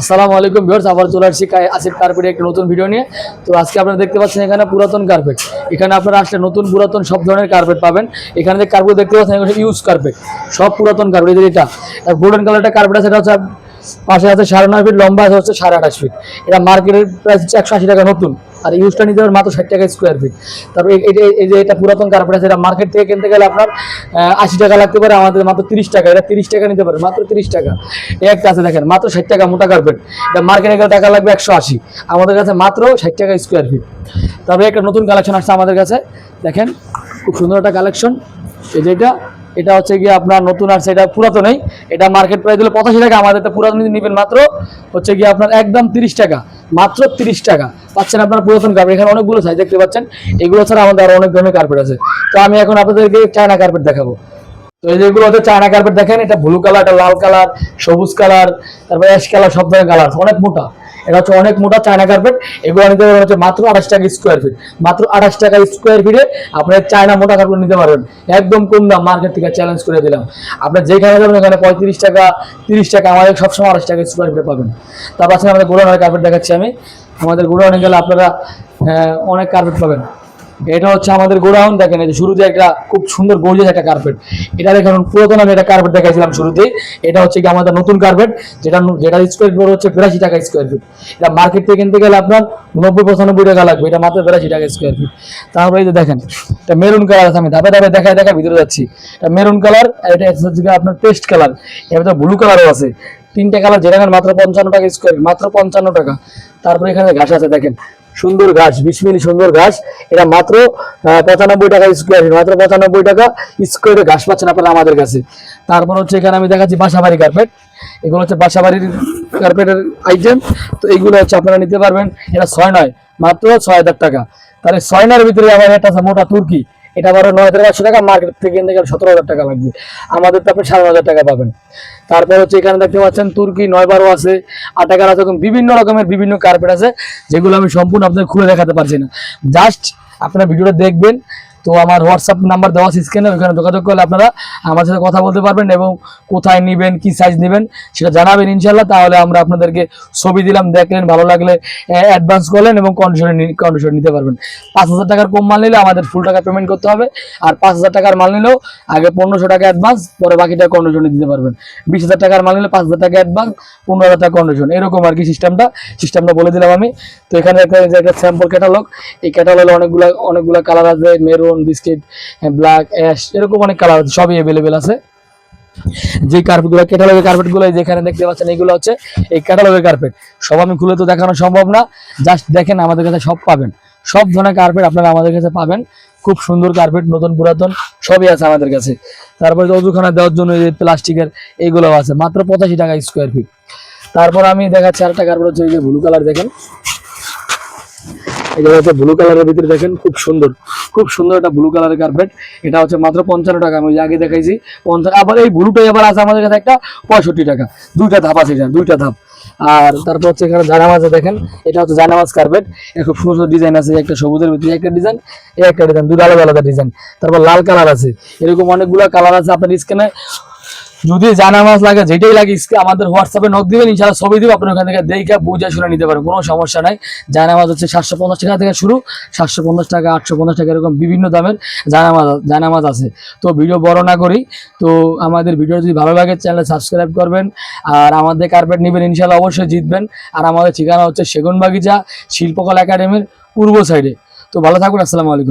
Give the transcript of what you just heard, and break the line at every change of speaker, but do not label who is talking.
আসসালামু আলাইকুম ভিউয়ার্স, আবার চলে আসছি আসিফ কার্পেটের একটা নতুন ভিডিও নিয়ে। তো আজকে আপনারা দেখতে পাচ্ছেন এখানে পুরাতন কার্পেট। এখানে আপনারা আসলে নতুন পুরাতন সব ধরনের কার্পেট পাবেন। এখানে যে কার্পেট দেখতে পাচ্ছেন এগুলো ইউজ কার্পেট, সব পুরাতন কার্পেট। এটা গোল্ডেন কালারটা কার্পেট আছে, এটা হচ্ছে পাশে আছে 9.5 ফিট, লম্বা আছে হচ্ছে 28.5 ফিট। এটা মার্কেটের প্রাইস হচ্ছে 180 টাকা নতুন, আর ইউজটা নিতে পারেন মাত্র 60 টাকা স্কোয়ার ফিট। তারপর এই যে এটা পুরাতন কার্পেট আছে, এটা মার্কেট থেকে কিনতে গেলে আপনার 80 টাকা লাগতে পারে, আমাদের মাত্র 30 টাকা। এটা 30 টাকা নিতে পারে, মাত্র 30 টাকা। এই একটা আছে দেখেন, মাত্র 60 টাকা মোটা কার্পেট। এটা মার্কেটে গেলে টাকা লাগবে 180, আমাদের কাছে মাত্র 60 টাকা স্কোয়ার ফিট। তারপরে একটা নতুন কালেকশন আসছে আমাদের কাছে, দেখেন খুব সুন্দর একটা কালেকশন। এই যে এটা হচ্ছে গিয়ে আপনার নতুন আসছে, এটা পুরাতনই। এটা মার্কেট প্রাইস দিলে 85 টাকা, আমাদের এটা পুরাতন নেবেন মাত্র হচ্ছে গিয়ে আপনার একদম 30 টাকা, মাত্র 30 টাকা পাচ্ছেন আপনার পুরাতন কার্পেট। এখানে অনেকগুলো সাইজ দেখতে পাচ্ছেন, এগুলো ছাড়া আমাদের আরো অনেক ধরনের কার্পেট আছে। তো আমি এখন আপনাদেরকে চায়না কার্পেট দেখাবো। তো এই যেগুলো হচ্ছে চায়না কার্পেট, দেখেন এটা ব্লু কালার, এটা লাল কালার, সবুজ কালার, তারপরে অ্যাশ কালার, সব ধরনের কালার, অনেক মোটা। এটা হচ্ছে অনেক মোটা চায়না কার্পেট। এগুলো নিতে পারবেন হচ্ছে মাত্র 28 টাকা স্কোয়ার ফিট, মাত্র 28 টাকা স্কোয়ার ফিটে আপনার চায়না মোটা কার্পেট নিতে পারবেন, একদম কম দাম, মার্কেট থেকে চ্যালেঞ্জ করে দিলাম। আপনার যেখানে যাবেন ওখানে 35 টাকা 30 টাকা, আমাদের সবসময় 28 টাকা স্কোয়ার ফিটে পাবেন। তারপর আছে আমাদের গোডাউনের কার্পেট দেখাচ্ছি আমি। আমাদের গোডাউনে গেলে আপনারা অনেক কার্পেট পাবেন। এটা হচ্ছে আমাদের গোডাউন, দেখেন এই যে শুরুতে একটা খুব সুন্দর গর্জিয়াস একটা কার্পেট। এটা দেখেন পুরাতন আমি একটা কার্পেট দেখাইছিলাম শুরুতেই। এটা হচ্ছে কি আমাদের নতুন কার্পেট, যেটা স্কোয়ার ফিট হচ্ছে 82 টাকা স্কোয়ার ফিট। এটা মার্কেট থেকে কিনতে গেলে আপনার 90-95 টাকা লাগবে, এটা মাত্র 82 টাকা স্কোয়ার ফিট। তারপরে এই যে দেখেন এটা মেরুন কালার আছে, আমি ধাপে ধাপে দেখা ভিতরে যাচ্ছি। এটা মেরুন কালার, এটা হচ্ছে আপনার পেস্ট কালার, এর ভিতরে ব্লু কালারও আছে। 3টে কালার, যেটা মাত্র 55 টাকা স্কোয়ার ফিট, মাত্র 55 টাকা। তারপরে এখানে ঘাস আছে, দেখেন সুন্দর ঘাস, 20 মিলি সুন্দর ঘাস। এটা মাত্র 95 টাকা স্কোয়ার ফিট, মাত্র 95 টাকা স্কোয়ারে ঘাস পাচ্ছেন আপনারা আমাদের কাছে। তারপর হচ্ছে এখানে আমি দেখাচ্ছি বাসাবাড়ি কার্পেট। এগুলো হচ্ছে বাসাবাড়ির কার্পেটের আইটেম। তো এইগুলো হচ্ছে আপনারা নিতে পারবেন। এটা 6 নয়, মাত্র 6000 টাকা। তাহলে 6 নয়ের ভিতরে আবার একটা আছে মোটা তুর্কি, এটা আবার 9500 টাকা, মার্কেট থেকে কিনতে গেলে 17,000 টাকা লাগবে, আমাদের তো আপনি 7,500 টাকা পাবেন। তারপর হচ্ছে এখানে দেখতে পাচ্ছেন তুর্কি 9-12 আছে, 8 টাকার আছে, বিভিন্ন রকমের বিভিন্ন কার্পেট আছে, যেগুলো আমি সম্পূর্ণ আপনাদের খুলে দেখাতে পারছি না। জাস্ট আপনারা ভিডিওটা দেখবেন। তো আমার হোয়াটসঅ্যাপ নাম্বার দেওয়া আছে স্ক্রিনে, ওখানে যোগাযোগ করলে আপনারা আমার সাথে কথা বলতে পারবেন এবং কোথায় নেবেন, কি সাইজ নেবেন সেটা জানাবেন ইনশাল্লাহ। তাহলে আমরা আপনাদেরকে ছবি দিলাম, দেখলেন, ভালো লাগলে অ্যাডভান্স করলেন এবং কন্ডিশনে নিতে পারবেন। 5,000 টাকার কম মাল নিলে আমাদের ফুল টাকা পেমেন্ট করতে হবে, আর 5,000 টাকার মাল নিলেও আগে 1500 টাকা অ্যাডভান্স, পরে বাকিটা কন্ডিশনে দিতে পারবেন। 20,000 টাকার মাল নিলে 5,000 টাকা অ্যাডভান্স, 15,000 টাকা কন্ডিশন, এরকম আর কি সিস্টেমটা বলে দিলাম আমি। তো এখানে একটা স্যাম্পল ক্যাটালগ, এই ক্যাটালগে অনেকগুলো কালার আছে, মেরুন, বিস্কিট, ব্ল্যাক, অ্যাশ, এরকম অনেক কালার আছে, সবই অ্যাভেলেবেল আছে। যে কার্পেটগুলো, ক্যাটালগের কার্পেটগুলো যেখানে দেখতে পাচ্ছেন, এইগুলো হচ্ছে এই ক্যাটালগের কার্পেট। সব আমি খুলে তো দেখানো সম্ভব না, জাস্ট দেখেন, আমাদের কাছে সব পাবেন, সব ধরনের কার্পেট আপনারা আমাদের কাছে পাবেন। খুব সুন্দর কার্পেট, নতুন পুরাতন সবই আছে আমাদের কাছে। তারপরে অজুখানা দেওয়ার জন্য এই প্লাস্টিকের এইগুলো আছে, মাত্র 85 টাকা স্কোয়ার ফিট। তারপর আমি দেখাচ্ছি আরেকটা কার্পেট, হচ্ছে এই যে ব্লু কালার, দেখেন এটা হচ্ছে ব্লু কালারের ভিতরে, দেখেন খুব সুন্দর একটা ব্লু কালারের কার্পেট। এটা হচ্ছে মাত্র 55 টাকা, আমি আগে দেখাইছি 50। আবার এই ব্লুটাই আবার আছে আমাদের কাছে একটা 65 টাকা, দুইটা ধাপ আছে, এটা দুইটা ধাপ। আর তারপর হচ্ছে এখানে জায়নামাজ, দেখেন এটা হচ্ছে জায়নামাজ কার্পেট, এর খুব সুন্দর ডিজাইন আছে, একটা সবুজের ভিতরে একটা ডিজাইন, এই একটা ডিজাইন, দুটো আলাদা আলাদা ডিজাইন। তারপর লাল কালার আছে, এরকম অনেকগুলো কালার আছে। আপনার স্ক্রিনে যদি জায়নামাজ লাগে, যেটাই লাগে আমাদের হোয়াটসঅ্যাপে নক দিবেন, ইনশাআল্লাহ ছবি দিব, আপনি ওখান থেকে দেখে বুঝে শুনে নিতে পারেন, কোনো সমস্যা নাই। জায়নামাজ হচ্ছে 750 টাকা থেকে শুরু, 750 টাকা, 850 টাকা, এরকম বিভিন্ন দামের জায়নামাজ আছে। তো ভিডিও বড় না করি, তো আমাদের ভিডিও যদি ভালো লাগে চ্যানেল সাবস্ক্রাইব করবেন, আর আমাদের কার্পেট নেবেন, ইনশাআল্লাহ অবশ্যই জিতবেন। আর আমাদের ঠিকানা হচ্ছে সেগুনবাগিচা শিল্পকলা একাডেমির পূর্ব সাইডে। তো ভালো থাকুন, আসসালামু আলাইকুম।